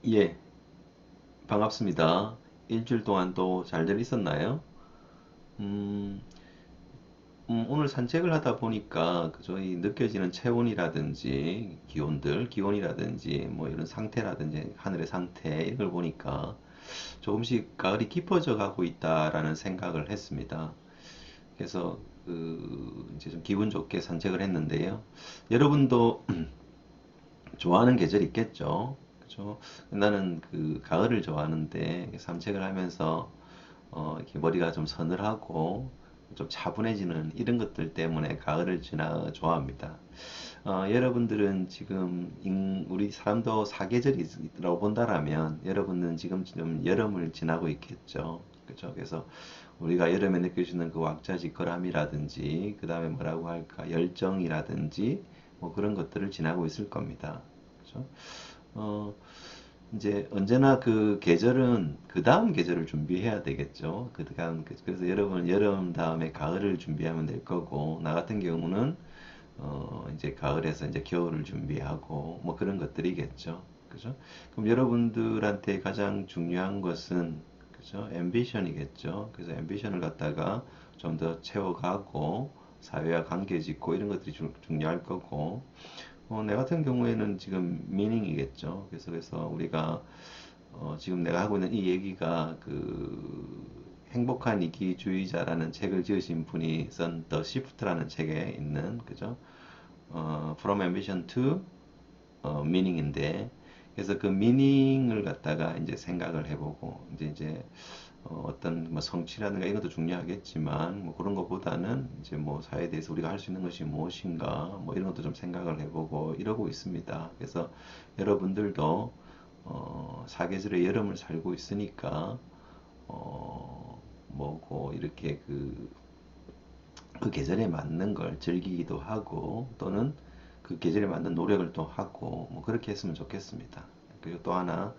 예, 반갑습니다. 일주일 동안 또 잘들 있었나요? 음, 오늘 산책을 하다 보니까 저희 느껴지는 체온이라든지 기온이라든지 뭐 이런 상태라든지 하늘의 상태 이런 걸 보니까 조금씩 가을이 깊어져 가고 있다라는 생각을 했습니다. 그래서 이제 좀 기분 좋게 산책을 했는데요. 여러분도 좋아하는 계절이 있겠죠? 그죠? 나는 가을을 좋아하는데 산책을 하면서 이렇게 머리가 좀 서늘하고 좀 차분해지는 이런 것들 때문에 가을을 좋아합니다. 여러분들은 지금 우리 사람도 사계절이라고 본다라면 여러분은 지금 좀 여름을 지나고 있겠죠. 그죠? 그래서 우리가 여름에 느껴지는 그 왁자지껄함이라든지 그 다음에 뭐라고 할까 열정이라든지 뭐 그런 것들을 지나고 있을 겁니다. 그죠? 어, 이제 언제나 그 계절은 그 다음 계절을 준비해야 되겠죠. 그래서 여러분 여름 다음에 가을을 준비하면 될 거고 나 같은 경우는 이제 가을에서 이제 겨울을 준비하고 뭐 그런 것들이겠죠. 그죠? 그럼 여러분들한테 가장 중요한 것은 그죠? 앰비션이겠죠. 그래서 앰비션을 갖다가 좀 더 채워가고 사회와 관계 짓고 이런 것들이 중요할 거고 내 같은 경우에는 지금 미닝이겠죠. 그래서 우리가 지금 내가 하고 있는 이 얘기가 행복한 이기주의자라는 책을 지으신 분이 쓴 The Shift라는 책에 있는 그죠? From Ambition to Meaning인데 그래서 그 미닝을 갖다가 이제 생각을 해보고 이제 어떤 뭐 성취라든가 이런 것도 중요하겠지만 뭐 그런 것보다는 이제 뭐 사회에 대해서 우리가 할 수 있는 것이 무엇인가 뭐 이런 것도 좀 생각을 해보고 이러고 있습니다. 그래서 여러분들도 사계절의 여름을 살고 있으니까 뭐고 이렇게 그 계절에 맞는 걸 즐기기도 하고 또는 그 계절에 맞는 노력을 또 하고 뭐 그렇게 했으면 좋겠습니다. 그리고 또 하나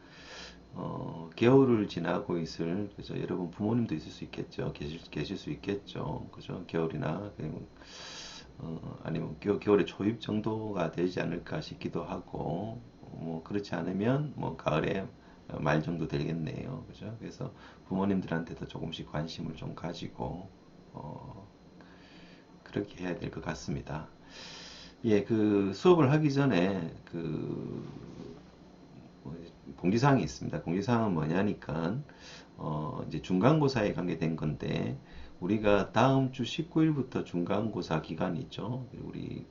겨울을 지나고 있을 그죠 여러분 부모님도 있을 수 있겠죠. 계실 수 있겠죠. 그죠 겨울이나 아니면 겨울의 초입 정도가 되지 않을까 싶기도 하고 뭐 그렇지 않으면 뭐 가을에 말 정도 되겠네요. 그죠? 그래서 부모님들한테도 조금씩 관심을 좀 가지고 어, 그렇게 해야 될 것 같습니다. 예, 수업을 하기 전에 공지사항이 있습니다. 공지사항은 뭐냐니까 이제 중간고사에 관계된 건데 우리가 다음 주 19일부터 중간고사 기간이 있죠. 우리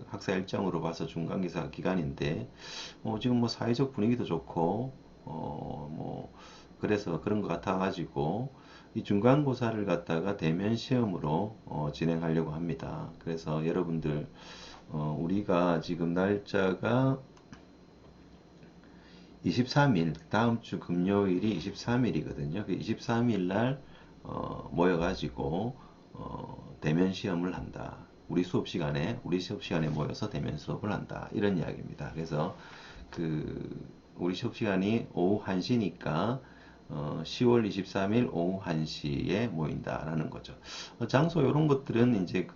학사 일정으로 봐서 중간고사 기간인데 지금 뭐 사회적 분위기도 좋고 뭐 그래서 그런 것 같아가지고 이 중간고사를 갖다가 대면 시험으로 진행하려고 합니다. 그래서 여러분들 우리가 지금 날짜가 23일, 다음 주 금요일이 23일이거든요. 그 23일 날 모여가지고 대면 시험을 한다. 우리 수업 시간에 모여서 대면 수업을 한다. 이런 이야기입니다. 그래서 우리 수업 시간이 오후 1시니까 10월 23일 오후 1시에 모인다라는 거죠. 장소 이런 것들은 이제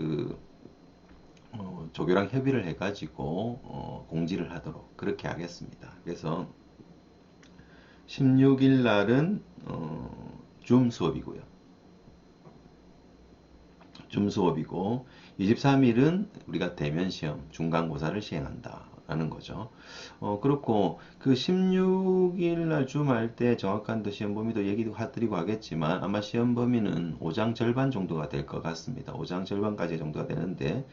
조교랑 협의를 해가지고 공지를 하도록 그렇게 하겠습니다. 그래서 16일 날은 줌 수업이고요. 줌 수업이고 23일은 우리가 대면 시험 중간고사를 시행한다. 라는 거죠. 그렇고 그 16일 날 줌 할 때 정확한 또 시험 범위도 얘기도 드리고 하겠지만 아마 시험 범위는 5장 절반 정도가 될 것 같습니다. 5장 절반까지 정도가 되는데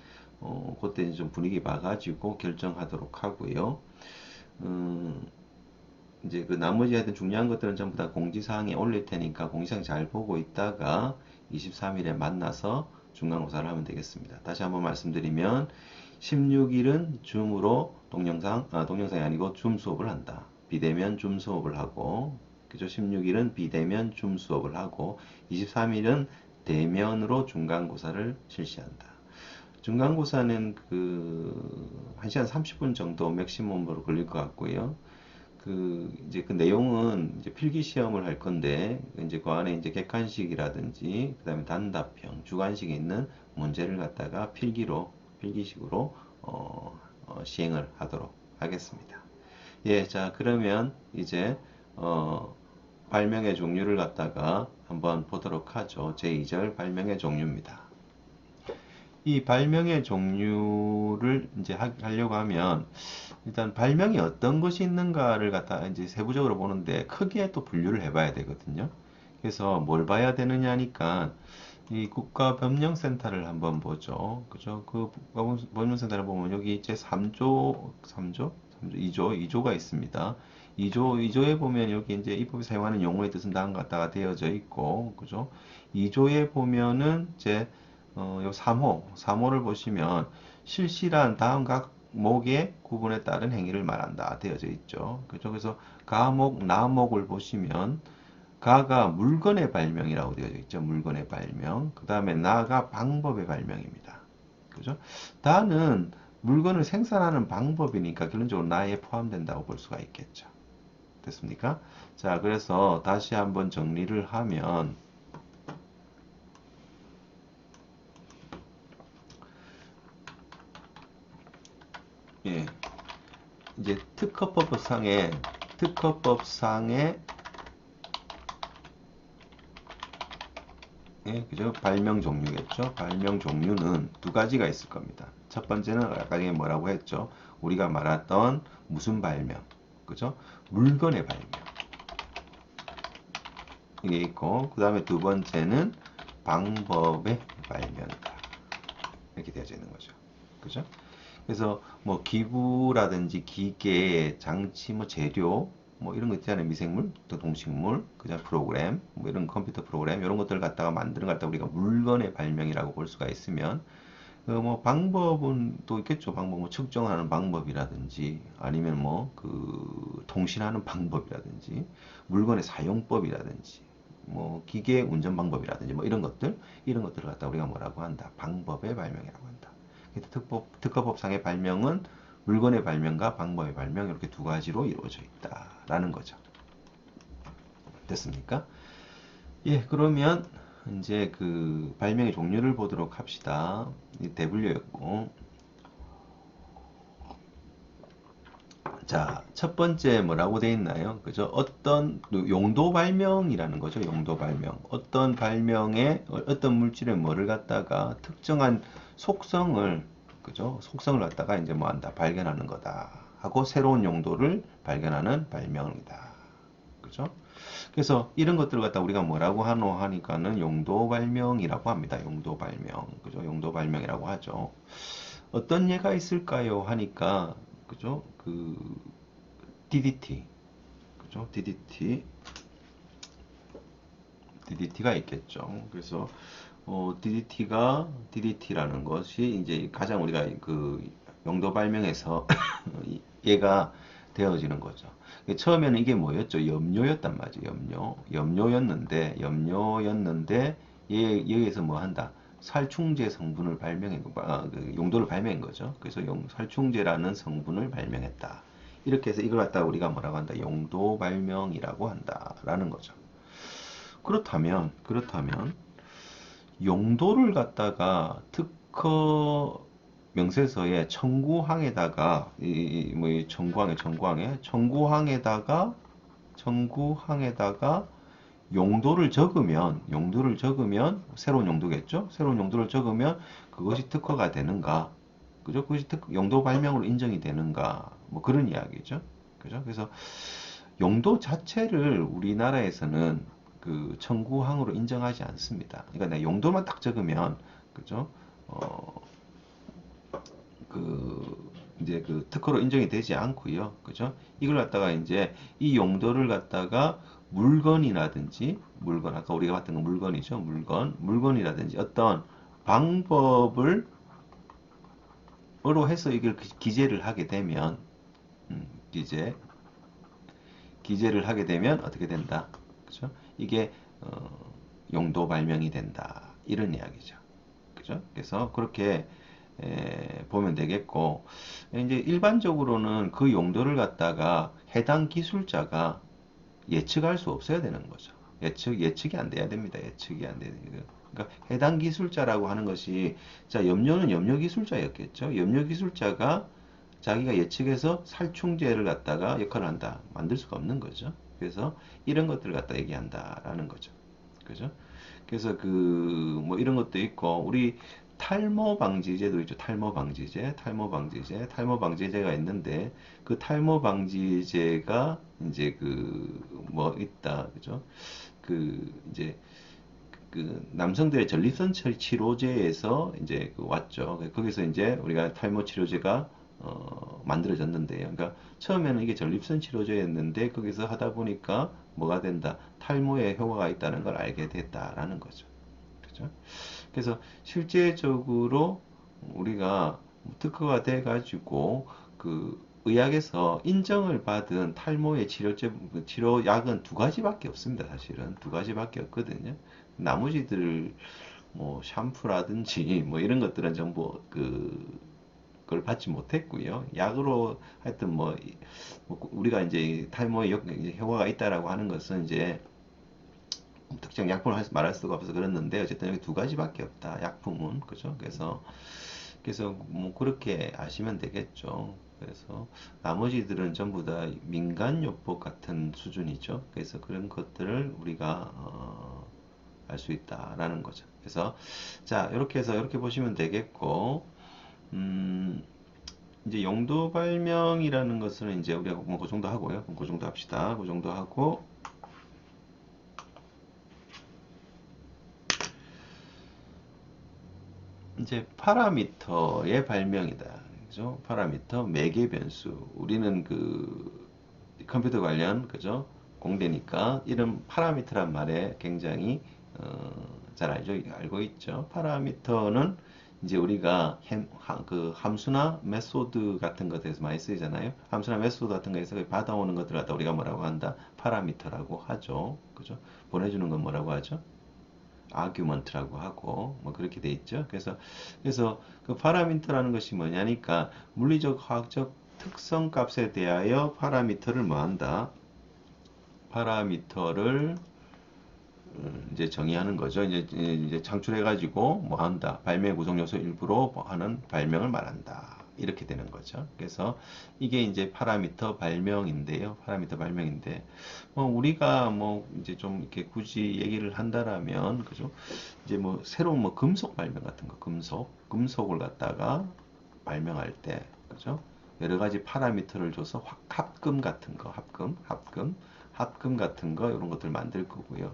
그때 좀 분위기 봐가지고 결정하도록 하고요. 음, 이제 나머지 하여튼 중요한 것들은 전부 다 공지사항에 올릴 테니까 공지사항 잘 보고 있다가 23일에 만나서 중간고사를 하면 되겠습니다. 다시 한번 말씀드리면 16일은 줌으로 동영상이 아니고 줌 수업을 한다. 비대면 줌 수업을 하고, 그죠? 16일은 비대면 줌 수업을 하고, 23일은 대면으로 중간고사를 실시한다. 중간고사는 1시간 30분 정도 맥시멈으로 걸릴 것 같고요. 이제 그 내용은 이제 필기 시험을 할 건데, 이제 그 안에 이제 객관식이라든지, 그 다음에 단답형, 주관식에 있는 문제를 갖다가 필기식으로, 시행을 하도록 하겠습니다. 예, 자, 그러면 이제, 발명의 종류를 갖다가 한번 보도록 하죠. 제2절 발명의 종류입니다. 이 발명의 종류를 이제 하려고 하면, 일단 발명이 어떤 것이 있는가를 갖다 이제 세부적으로 보는데, 크게 또 분류를 해봐야 되거든요. 그래서 뭘 봐야 되느냐니까, 이 국가법령센터를 한번 보죠. 그죠? 그 국가법령센터를 보면 여기 이제 2조, 2조가 있습니다. 2조에 보면 여기 이제 이 법이 사용하는 용어의 뜻은 다음과 되어져 있고, 그죠? 2조에 보면은 이제, 요 3호를 보시면 실시란 다음 각목의 구분에 따른 행위를 말한다. 되어져 있죠. 그죠? 그래서 가목, 나목을 보시면 가가 물건의 발명이라고 되어져 있죠. 물건의 발명. 그 다음에 나가 방법의 발명입니다. 그죠? 다는 물건을 생산하는 방법이니까 결론적으로 나에 포함된다고 볼 수가 있겠죠. 됐습니까? 자, 그래서 다시 한번 정리를 하면, 예, 이제 특허법상의 예, 그죠? 발명 종류겠죠? 발명 종류는 두 가지가 있을 겁니다. 첫 번째는 아까 뭐라고 했죠? 우리가 말했던 무슨 발명, 그죠? 물건의 발명. 이게 있고, 그 다음에 두 번째는 방법의 발명이다. 이렇게 되어져 있는 거죠. 그죠? 그래서 뭐 기구라든지 기계, 장치, 뭐 재료, 뭐 이런 거 있잖아요. 미생물, 또 동식물, 그다음 프로그램, 뭐 이런 컴퓨터 프로그램 이런 것들을 갖다가 만드는 걸 갖다가 우리가 물건의 발명이라고 볼 수가 있으면 뭐 방법은 또 있겠죠. 방법 뭐 측정하는 방법이라든지 아니면 뭐 그 통신하는 방법이라든지 물건의 사용법이라든지 뭐 기계 운전 방법이라든지 뭐 이런 것들을 갖다 우리가 뭐라고 한다. 방법의 발명이라고 한다. 특허법상의 발명은 물건의 발명과 방법의 발명 이렇게 두 가지로 이루어져 있다라는 거죠. 됐습니까? 예, 그러면 이제 그 발명의 종류를 보도록 합시다. 대분류였고, 자, 첫 번째 뭐라고 돼 있나요? 그죠? 어떤 용도 발명이라는 거죠. 용도 발명. 어떤 발명에 어떤 물질의 뭐를 갖다가 특정한 속성을 그죠? 속성을 갖다가 이제 뭐 한다. 발견하는 거다. 하고 새로운 용도를 발견하는 발명이다. 그죠? 그래서 이런 것들을 갖다 우리가 뭐라고 하노 하니까는 용도 발명이라고 합니다. 용도 발명. 그죠? 용도 발명이라고 하죠. 어떤 예가 있을까요? 하니까 그죠? 그 DDT 그죠? DDT가 있겠죠. 그래서 DDT라는 것이 이제 가장 우리가 그 용도 발명에서 얘가 되어지는 거죠. 처음에는 이게 뭐였죠? 염료였단 말이죠. 염료였는데 여기에서 뭐 한다? 살충제 성분을 그 용도를 발명한 거죠. 그래서 살충제라는 성분을 발명했다. 이렇게 해서 이걸 갖다가 우리가 뭐라고 한다? 용도 발명이라고 한다라는 거죠. 그렇다면 용도를 갖다가 특허 명세서에 청구항에다가 이 청구항에다가 용도를 적으면 새로운 용도겠죠? 새로운 용도를 적으면 그것이 특허가 되는가? 그죠? 그것이 용도 발명으로 인정이 되는가? 뭐 그런 이야기죠. 그죠? 그래서 용도 자체를 우리나라에서는 그 청구항으로 인정하지 않습니다. 그러니까 내 용도만 딱 적으면 그죠? 그 이제 그 특허로 인정이 되지 않고요. 그죠? 이걸 갖다가 이제 이 용도를 갖다가 물건 아까 우리가 봤던 거 물건이죠. 물건이라든지 어떤 방법을 으로 해서 이걸 기재를 하게 되면 음, 기재 기재를 하게 되면 어떻게 된다? 그죠? 이게 용도 발명이 된다. 이런 이야기죠. 그죠? 그래서 그렇게 보면 되겠고 이제 일반적으로는 그 용도를 갖다가 해당 기술자가 예측할 수 없어야 되는 거죠. 예측이 안 돼야 됩니다. 예측이 안 되는 그러니까 해당 기술자라고 하는 것이 자 염료는 염료 기술자였겠죠. 염료 기술자가 자기가 예측해서 살충제를 갖다가 역할을 한다. 만들 수가 없는 거죠. 그래서 이런 것들을 갖다 얘기한다라는 거죠. 그죠? 그래서 그 뭐 이런 것도 있고 우리 탈모 방지제도 있죠. 탈모 방지제가 있는데 그 탈모 방지제가 이제 그 뭐 있다. 그죠? 그 이제 그 남성들의 전립선 치료제에서 이제 그 왔죠. 거기서 이제 우리가 탈모 치료제가 만들어졌는데요. 그러니까 처음에는 이게 전립선 치료제였는데 거기서 하다 보니까 뭐가 된다? 탈모에 효과가 있다는 걸 알게 됐다라는 거죠. 그죠? 그래서 실제적으로 우리가 특허가 돼가지고 그 의학에서 인정을 받은 탈모의 치료약은 두 가지밖에 없습니다. 사실은 두 가지밖에 없거든요. 나머지들 뭐 샴푸라든지 뭐 이런 것들은 전부 그걸 받지 못했고요. 약으로 하여튼 뭐 우리가 이제 탈모에 효과가 있다라고 하는 것은 이제 특정 약품을 말할 수가 없어서 그랬는데 어쨌든 여기 두 가지밖에 없다. 약품은 그죠? 그래서 뭐 그렇게 아시면 되겠죠. 그래서 나머지들은 전부 다 민간요법 같은 수준이죠. 그래서 그런 것들을 우리가 알 수 있다라는 거죠. 그래서 자 이렇게 해서 이렇게 보시면 되겠고 음, 이제 용도 발명이라는 것은 이제 우리가 뭐 그 정도 하고요. 그 정도 합시다. 그 정도 하고 이제 파라미터의 발명이다. 그죠? 파라미터 매개 변수. 우리는 그 컴퓨터 관련 그죠? 공대니까 이런 파라미터란 말에 굉장히 잘 알고 있죠. 파라미터는 이제 우리가 그 함수나 메소드 같은 것에서 많이 쓰이잖아요. 함수나 메소드 같은 거에서 받아오는 것들 갖다 우리가 뭐라고 한다? 파라미터라고 하죠. 그죠? 보내주는 건 뭐라고 하죠? 아규먼트라고 하고 뭐 그렇게 돼 있죠. 그래서 그 파라미터라는 것이 뭐냐니까 물리적 화학적 특성 값에 대하여 파라미터를 뭐 한다? 파라미터를 이제 정의하는 거죠. 이제 창출해가지고 뭐 한다. 발명 구성 요소 일부로 뭐 하는 발명을 말한다. 이렇게 되는 거죠. 그래서 이게 이제 파라미터 발명인데요. 파라미터 발명인데, 뭐 우리가 뭐 이제 좀 이렇게 굳이 얘기를 한다라면, 그죠? 이제 뭐 새로운 뭐 금속 발명 같은 거, 금속을 갖다가 발명할 때, 그죠? 여러 가지 파라미터를 줘서 합금 같은 거, 합금 같은 거 이런 것들 만들 거고요.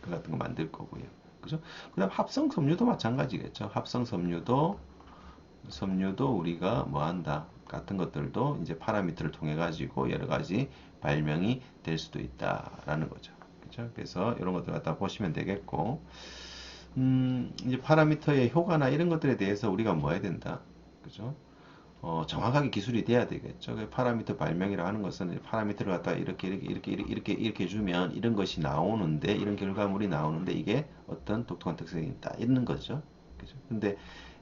그 같은 거 만들 거고요. 그죠? 그다음 합성 섬유도 마찬가지겠죠. 섬유도 우리가 뭐 한다. 같은 것들도 이제 파라미터를 통해 가지고 여러 가지 발명이 될 수도 있다라는 거죠. 그죠? 그래서 이런 것들 갖다 보시면 되겠고, 이제 파라미터의 효과나 이런 것들에 대해서 우리가 뭐 해야 된다. 그죠? 정확하게 기술이 돼야 되겠죠. 그 파라미터 발명이라 하는 것은 파라미터를 갖다 이렇게 주면 이런 것이 나오는데, 이런 결과물이 나오는데 이게 어떤 독특한 특성이 있다. 이런 거죠. 그죠? 근데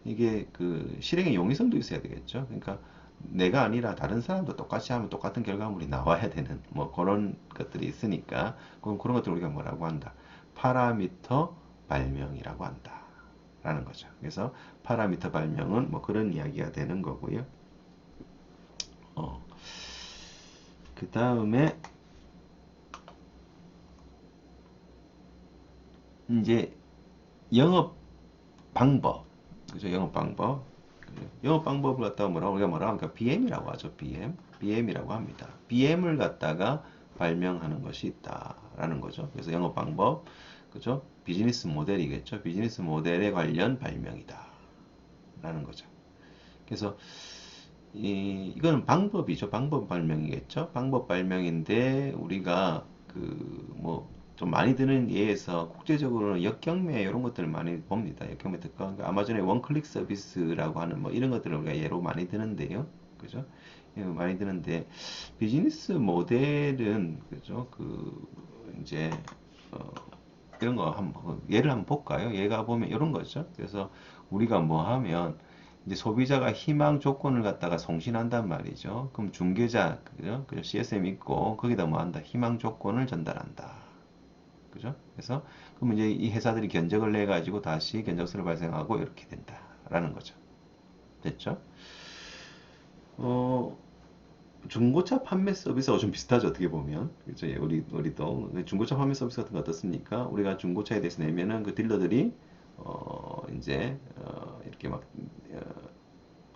이게 그 실행의 용이성도 있어야 되겠죠. 그러니까 내가 아니라 다른 사람도 똑같이 하면 똑같은 결과물이 나와야 되는 뭐 그런 것들이 있으니까 그런 것들 우리가 뭐라고 한다. 파라미터 발명이라고 한다. 라는 거죠. 그래서 파라미터 발명은 뭐 그런 이야기가 되는 거고요. 그 다음에 이제 영업 방법, 그죠? 영업 방법을 갖다가 우리가 뭐라고 하니까 BM이라고 하죠. BM이라고 합니다. BM을 갖다가 발명하는 것이 있다라는 거죠. 그래서 영업 방법, 그죠? 비즈니스 모델이겠죠. 비즈니스 모델에 관련 발명이다. 라는 거죠. 그래서 이거는 방법이죠. 방법 발명이겠죠. 방법 발명인데 우리가 그 뭐 좀 많이 드는 예에서 국제적으로는 역경매 이런 것들을 많이 봅니다. 역경매 특허. 그러니까 아마존의 원클릭 서비스라고 하는 뭐 이런 것들을 우리가 예로 많이 드는데요. 그죠? 예, 많이 드는데 비즈니스 모델은 그죠? 그 이제 어, 이런 거 한번 예를 한번 볼까요? 얘가 보면 이런 거죠. 그래서 우리가 뭐 하면 이제 소비자가 희망 조건을 갖다가 송신한단 말이죠. 그럼 중개자, 그죠? CSM 있고, 거기다 뭐 한다? 희망 조건을 전달한다. 그죠? 그래서, 그럼 이제 이 회사들이 견적을 내가지고 다시 견적서를 발생하고 이렇게 된다라는 거죠. 됐죠? 어, 중고차 판매 서비스하고 좀 비슷하죠, 어떻게 보면. 그죠? 예, 우리도 중고차 판매 서비스 같은 거 어떻습니까? 우리가 중고차에 대해서 내면은 그 딜러들이 이제 이렇게 막 어,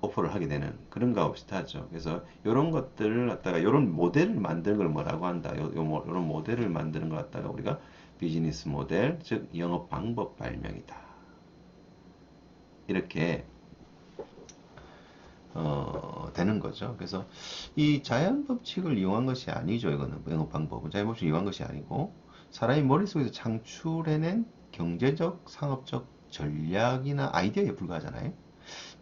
오퍼를 하게 되는 그런 거하고 비슷하죠. 그래서 이런 것들을 갖다가 이런 모델을 만드는 걸 뭐라고 한다. 요런 모델을 만드는 걸 갖다가 우리가 비즈니스 모델, 즉 영업 방법 발명이다. 이렇게 되는 거죠. 그래서 이 자연 법칙을 이용한 것이 아니죠. 이거는 영업 방법은 자연 법칙을 이용한 것이 아니고 사람이 머릿속에서 창출해낸 경제적, 상업적 전략이나 아이디어에 불과하잖아요.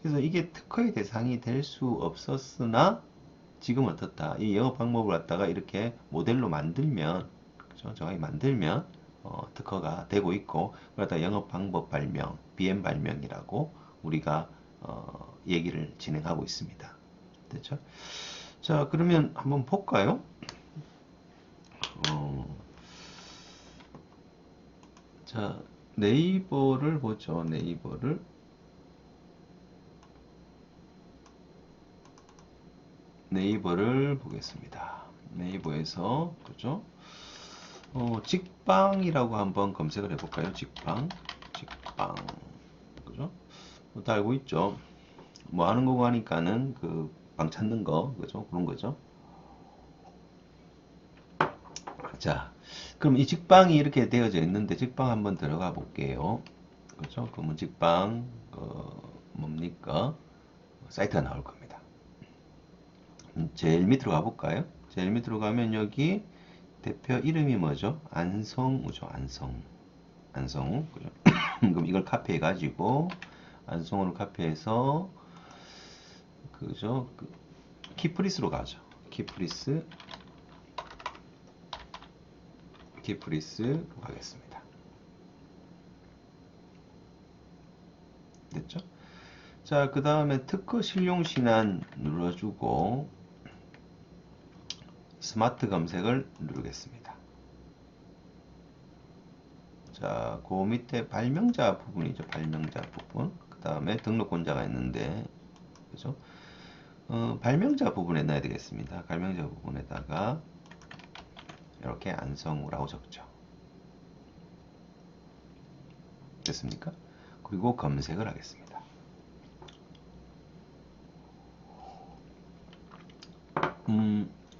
그래서 이게 특허의 대상이 될 수 없었으나 지금 어떻다. 이 영업 방법을 갖다가 이렇게 모델로 만들면, 그죠? 정확히 만들면 특허가 되고 있고, 그러다 영업 방법 발명, BM 발명이라고 우리가 얘기를 진행하고 있습니다. 됐죠? 자, 그러면 한번 볼까요? 어, 자, 네이버를 보죠. 네이버를 보겠습니다. 네이버에서, 그죠? 직방이라고 한번 검색을 해볼까요? 직방, 그죠? 다 알고 있죠. 뭐 하는 거고 하니까는 그 방 찾는 거, 그죠? 그런 거죠. 자, 그럼 이 직방이 이렇게 되어져 있는데 직방 한번 들어가 볼게요. 그죠? 그러면 직방 뭡니까? 사이트가 나올 겁니다. 제일 밑으로 가볼까요? 제일 밑으로 가면 여기 대표 이름이 뭐죠? 안성우죠. 안성우. 그죠? 그럼 이걸 카피해 가지고 안성우를 카피해서 그죠? 키프리스로 가죠. 키프리스로 가겠습니다. 됐죠? 자, 그 다음에 특허 실용 신안 눌러주고 스마트 검색을 누르겠습니다. 자, 그 밑에 발명자 부분이죠. 발명자 부분. 그 다음에 등록권자가 있는데, 그죠? 발명자 부분에 넣어야 되겠습니다. 발명자 부분에다가 이렇게 안성우라고 적죠. 됐습니까? 그리고 검색을 하겠습니다.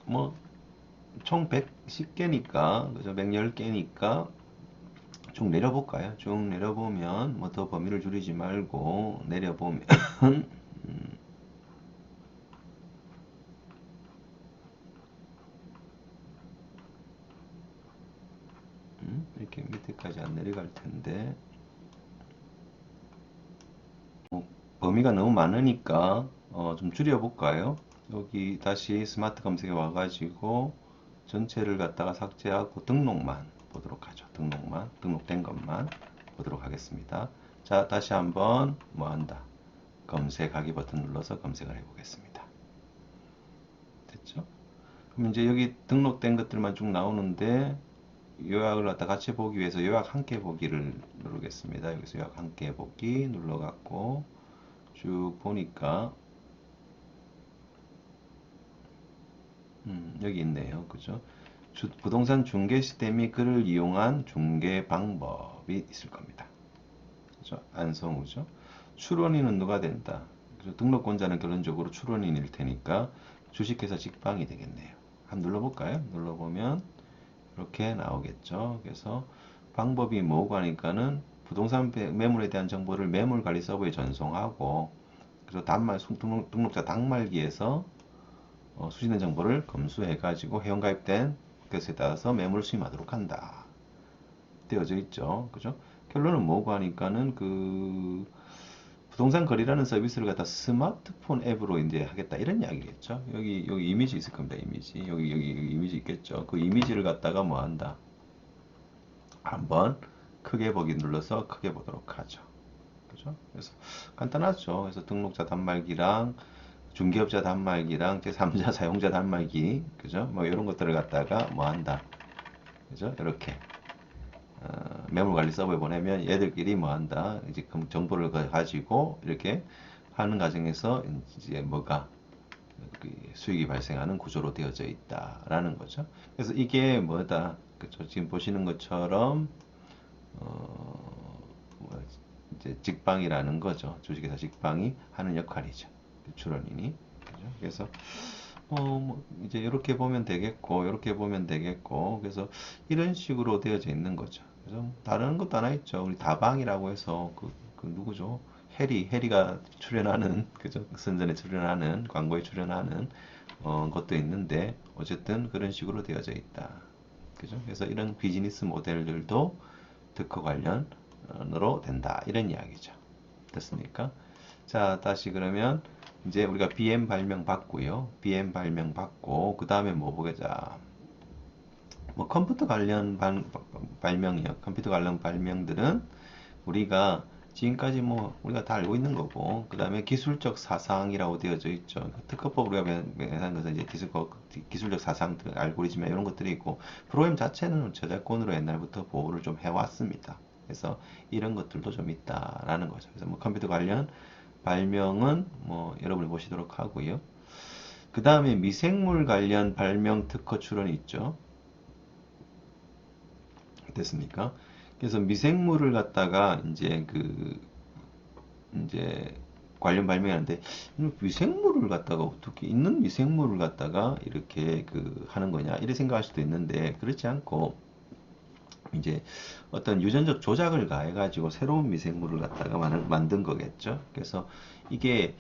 뭐, 총 110개니까, 그죠? 110개니까, 쭉 내려볼까요? 쭉 내려보면, 뭐 더 범위를 줄이지 말고, 내려보면, 이렇게 밑에까지 안 내려갈 텐데, 범위가 너무 많으니까, 좀 줄여볼까요? 여기 다시 스마트 검색에 와가지고, 전체를 갖다가 삭제하고 등록만 보도록 하죠. 등록된 것만 보도록 하겠습니다. 자, 다시 한번 뭐 한다. 검색하기 버튼 눌러서 검색을 해보겠습니다. 됐죠? 그럼 이제 여기 등록된 것들만 쭉 나오는데 요약을 갖다 같이 보기 위해서 요약 함께 보기를 누르겠습니다. 여기서 요약 함께 보기 눌러갖고 쭉 보니까 여기 있네요. 그죠? 부동산 중개 시스템 및 그를 이용한 중개 방법이 있을 겁니다. 그죠? 안성우죠. 출원인은 누가 된다. 그래서 등록권자는 결론적으로 출원인일 테니까 주식회사 직방이 되겠네요. 한번 눌러볼까요? 눌러보면 이렇게 나오겠죠. 그래서 방법이 뭐고 하니까는 부동산 매물에 대한 정보를 매물관리 서버에 전송하고 그래서 등록자 당말기에서 수신된 정보를 검수해가지고 회원가입된 것에 따라서 매물을 수임하도록 한다. 되어져 있죠. 그죠? 결론은 뭐고 하니까는 그 부동산 거래라는 서비스를 갖다 스마트폰 앱으로 이제 하겠다 이런 이야기겠죠. 여기 이미지 있을 겁니다. 여기 이미지 있겠죠. 그 이미지를 갖다가 뭐 한다. 한번 크게 보기 눌러서 크게 보도록 하죠. 그죠? 그래서 간단하죠. 그래서 등록자 단말기랑 중개업자 단말기랑 제3자 사용자 단말기, 그죠? 뭐 이런 것들을 갖다가 뭐 한다. 그죠? 이렇게 매물관리 서버에 보내면 얘들끼리 뭐 한다. 이제 정보를 가지고 이렇게 하는 과정에서 이제 뭐가 수익이 발생하는 구조로 되어져 있다라는 거죠. 그래서 이게 뭐다? 그쵸? 지금 보시는 것처럼 이제 직방이라는 거죠. 주식회사 직방이 하는 역할이죠. 출원인이. 그죠? 그래서 뭐 이제 이렇게 보면 되겠고, 이렇게 보면 되겠고, 그래서 이런 식으로 되어져 있는 거죠. 그래서 다른 것도 하나 있죠. 우리 다방이라고 해서 그 누구죠? 해리가 출연하는 그죠? 선전에 출연하는 광고에 출연하는 것도 있는데 어쨌든 그런 식으로 되어져 있다. 그죠? 그래서 이런 비즈니스 모델들도 특허 관련으로 된다. 이런 이야기죠. 됐습니까? 자, 다시 그러면 이제 우리가 BM 발명 받고요. BM 발명 받고 그 다음에 뭐 보자. 뭐 컴퓨터 관련 발명이요. 컴퓨터 관련 발명들은 우리가 지금까지 뭐 우리가 다 알고 있는 거고 그 다음에 기술적 사상이라고 되어져 있죠. 특허법 우리가 매한 것은 이제 기술적 사상, 알고리즘 이런 것들이 있고 프로그램 자체는 저작권으로 옛날부터 보호를 좀 해왔습니다. 그래서 이런 것들도 좀 있다라는 거죠. 그래서 뭐 컴퓨터 관련 발명은 뭐 여러분이 보시도록 하고요. 그 다음에 미생물 관련 발명 특허 출원이 있죠. 됐습니까? 그래서 미생물을 갖다가 이제 관련 발명하는데 미생물을 갖다가 어떻게 있는 미생물을 갖다가 이렇게 하는 거냐 이렇게 생각할 수도 있는데 그렇지 않고 이제 어떤 유전적 조작을 가해가지고 새로운 미생물을 갖다가 만든 거겠죠. 그래서 이게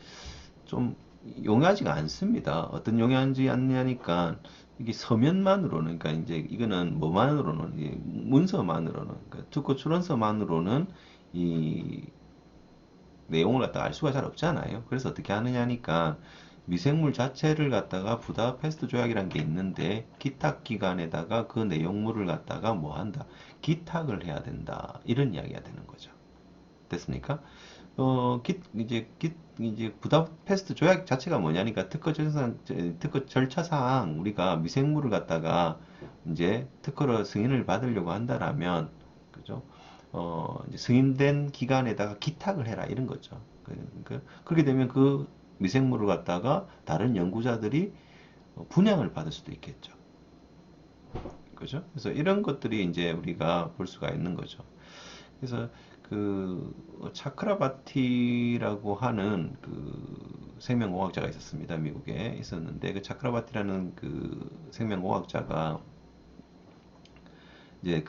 좀 용이하지가 않습니다. 어떤 용이하지 않냐니까 이게 서면만으로는 그러니까 이제 이거는 뭐만으로는 문서만으로는 그러니까 특허 출원서만으로는 이 내용을 갖다가 알 수가 잘 없잖아요. 그래서 어떻게 하느냐니까 미생물 자체를 갖다가 부다페스트 조약이라는 게 있는데 기탁 기관에다가 그 내용물을 갖다가 뭐 한다? 기탁을 해야 된다. 이런 이야기가 되는 거죠. 됐습니까? 이제 부다페스트 조약 자체가 뭐냐니까 특허 절차상 우리가 미생물을 갖다가 이제 특허로 승인을 받으려고 한다라면, 그죠? 이제 승인된 기관에다가 기탁을 해라 이런 거죠. 그렇게 되면 그 미생물을 갖다가 다른 연구자들이 분양을 받을 수도 있겠죠. 그죠? 그래서 이런 것들이 이제 우리가 볼 수가 있는 거죠. 그래서 차크라바티라고 하는 생명공학자가 있었습니다. 미국에 있었는데 그 차크라바티라는 생명공학자가 이제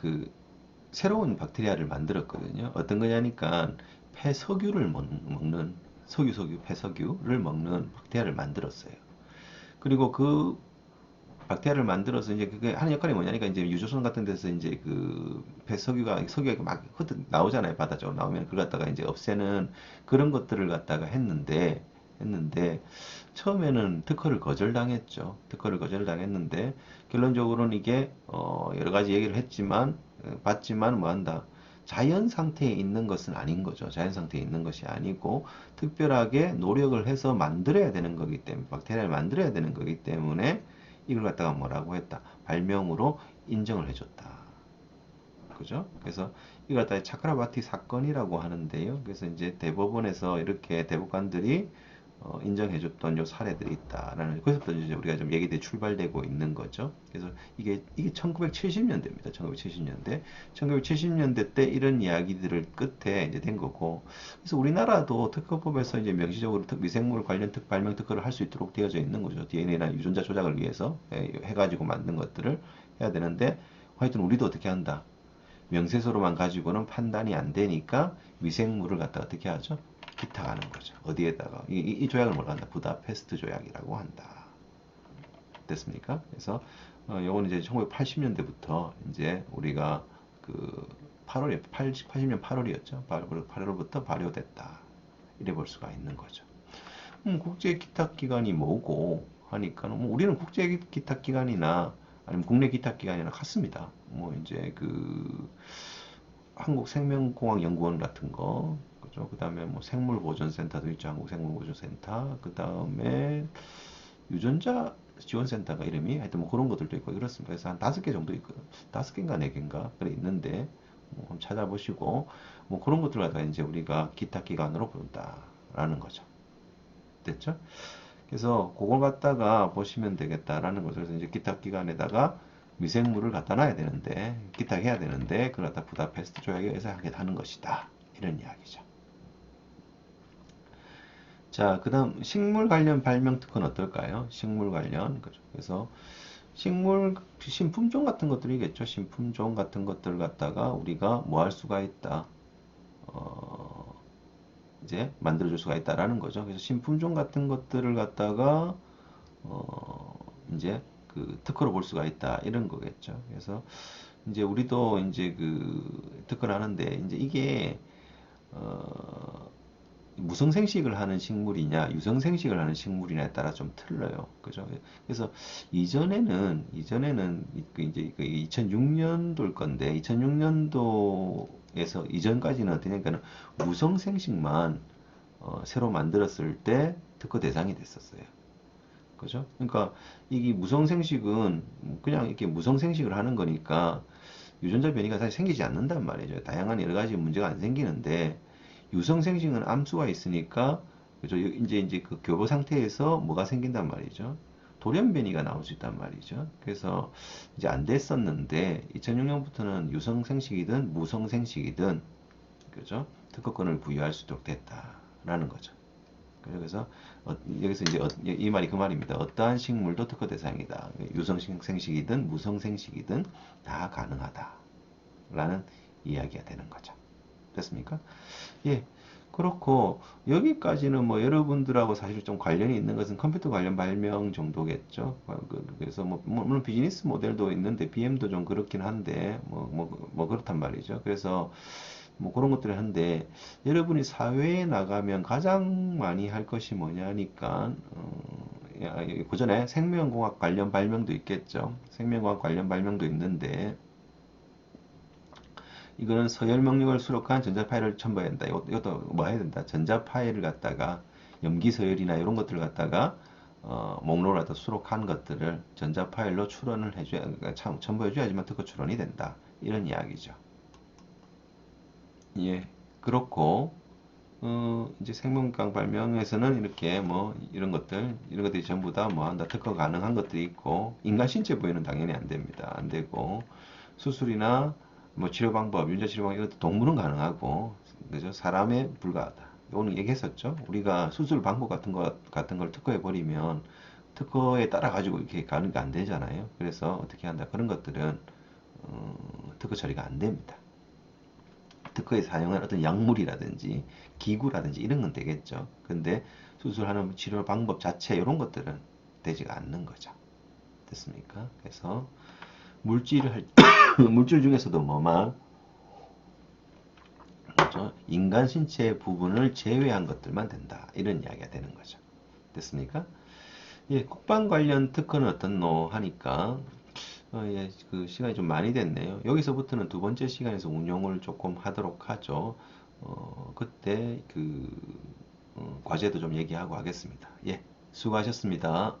새로운 박테리아를 만들었거든요. 어떤 거냐니까 폐석유를 먹는 폐석유를 먹는 박테리아를 만들었어요. 그리고 그 박테리아를 만들어서 이제 그게 하는 역할이 뭐냐니까 이제 유조선 같은 데서 이제 석유가 막 흩어 나오잖아요. 바다적으로 나오면 그걸 갖다가 이제 없애는 그런 것들을 갖다가 했는데 처음에는 특허를 거절당했죠. 특허를 거절당했는데 결론적으로는 이게 여러 가지 얘기를 했지만 봤지만 뭐 한다. 자연 상태에 있는 것은 아닌 거죠. 자연 상태에 있는 것이 아니고 특별하게 노력을 해서 만들어야 되는 거기 때문에 박테리아를 만들어야 되는 거기 때문에 이걸 갖다가 뭐라고 했다. 발명으로 인정을 해줬다. 그죠? 그래서 이걸 갖다가 차크라바티 사건이라고 하는데요. 그래서 이제 대법원에서 이렇게 대법관들이 인정해줬던 요 사례들이 있다라는 거기서부터 이제 우리가 좀 얘기들이 출발되고 있는 거죠. 그래서 이게 1970년대입니다. 1970년대. 1970년대 때 이런 이야기들을 끝에 이제 된 거고. 그래서 우리나라도 특허법에서 이제 명시적으로 미생물 관련 발명 특허를 할 수 있도록 되어져 있는 거죠. DNA나 유전자 조작을 위해서 해가지고 만든 것들을 해야 되는데 하여튼 우리도 어떻게 한다. 명세서로만 가지고는 판단이 안 되니까 미생물을 갖다 어떻게 하죠? 기탁하는 거죠. 어디에다가 이 조약을 뭐라 한다? 부다페스트 조약이라고 한다. 됐습니까? 그래서 요건 이제 1980년대부터 이제 우리가 80년 8월이었죠. 8월부터 발효됐다. 이래 볼 수가 있는 거죠. 국제 기탁 기관이 뭐고 하니까 뭐 우리는 국제 기탁 기관이나 아니면 국내 기탁 기관이나 같습니다. 뭐 이제 한국생명공학연구원 같은 거, 그죠? 그 다음에 뭐 생물보존센터도 있죠. 한국생물보존센터. 그 다음에 유전자 지원센터가 이름이 하여튼 뭐 그런 것들도 있고 그렇습니다. 그래서 한 5개 정도 있고 5개인가 4개인가 그래 있는데 뭐 한번 찾아보시고 뭐 그런 것들 갖다가 이제 우리가 기탁 기관으로 부른다라는 거죠. 됐죠? 그래서 그걸 갖다가 보시면 되겠다라는 거죠. 그래서 이제 기탁 기관에다가 미생물을 갖다 놔야 되는데, 기탁해야 되는데, 그걸 갖다 부다페스트 조약에 의해서 하게 하는 것이다. 이런 이야기죠. 자, 그 다음 식물 관련 발명 특허는 어떨까요? 식물 관련. 그래서 식물, 신품종 같은 것들이겠죠. 신품종 같은 것들 갖다가 우리가 뭐 할 수가 있다. 어, 이제 만들어줄 수가 있다라는 거죠. 그래서 신품종 같은 것들을 갖다가 이제 그 특허로 볼 수가 있다 이런 거겠죠. 그래서 이제 우리도 이제 그 특허를 하는데 이제 이게 무성생식을 하는 식물이냐 유성생식을 하는 식물이냐에 따라 좀 틀려요. 그죠? 그래서 이전에는 그 이제 그 2006년도일 건데 2006년도에서 이전까지는 어떠냐니까는 무성생식만 새로 만들었을 때 특허 대상이 됐었어요. 그죠? 그러니까 이게 무성생식은 그냥 이렇게 무성생식을 하는 거니까 유전자 변이가 사실 생기지 않는단 말이죠. 다양한 여러 가지 문제가 안 생기는데 유성생식은 암수가 있으니까 그죠? 이제 그 교보 상태에서 뭐가 생긴단 말이죠. 돌연 변이가 나올 수 있단 말이죠. 그래서 이제 안 됐었는데 2006년부터는 유성생식이든 무성생식이든 그죠? 특허권을 부여할 수 있도록 됐다라는 거죠. 그래서 여기서 이제 이 말이 그 말입니다. 어떠한 식물도 특허 대상이다. 유성생식이든 무성생식이든 다 가능하다라는 이야기가 되는 거죠. 됐습니까? 예. 그렇고 여기까지는 뭐 여러분들하고 사실 좀 관련이 있는 것은 컴퓨터 관련 발명 정도겠죠. 그래서 뭐 물론 비즈니스 모델도 있는데 BM도 좀 그렇긴 한데 뭐 그렇단 말이죠. 그래서 뭐 그런 것들을 하는데 여러분이 사회에 나가면 가장 많이 할 것이 뭐냐니까 그 전에 생명공학 관련 발명도 있겠죠. 생명공학 관련 발명도 있는데 이거는 서열 명령을 수록한 전자 파일을 첨부해야 된다. 이것도 뭐 해야 된다. 전자 파일을 갖다가 염기 서열이나 이런 것들을 갖다가 목록을 갖다 수록한 것들을 전자 파일로 출원을 해줘야, 그러니까 첨부해줘야지만 특허 출원이 된다. 이런 이야기죠. 예, 그렇고 이제 생명강 발명에서는 이렇게 뭐 이런 것들이 전부 다 뭐 한다 특허 가능한 것들이 있고 인간 신체 부위는 당연히 안 됩니다. 안 되고 수술이나 뭐 치료 방법, 유전자 치료 방법 이것도 동물은 가능하고 그죠? 사람에 불과하다. 오늘 얘기했었죠. 우리가 수술 방법 같은 걸 특허해 버리면 특허에 따라 가지고 이렇게 가는 게 안 되잖아요. 그래서 어떻게 한다 그런 것들은 특허 처리가 안 됩니다. 특허에 사용한 어떤 약물이라든지 기구라든지 이런 건 되겠죠. 근데 수술하는 치료 방법 자체 이런 것들은 되지가 않는 거죠. 됐습니까? 그래서 물질을 할 물질 중에서도 뭐만 그렇죠? 인간 신체 부분을 제외한 것들만 된다. 이런 이야기가 되는 거죠. 됐습니까? 예, 국방 관련 특허는 어떻노 하니까 예, 그 시간이 좀 많이 됐네요. 여기서부터는 두 번째 시간에서 운용을 조금 하도록 하죠. 그때 그 과제도 좀 얘기하고 하겠습니다. 예, 수고하셨습니다.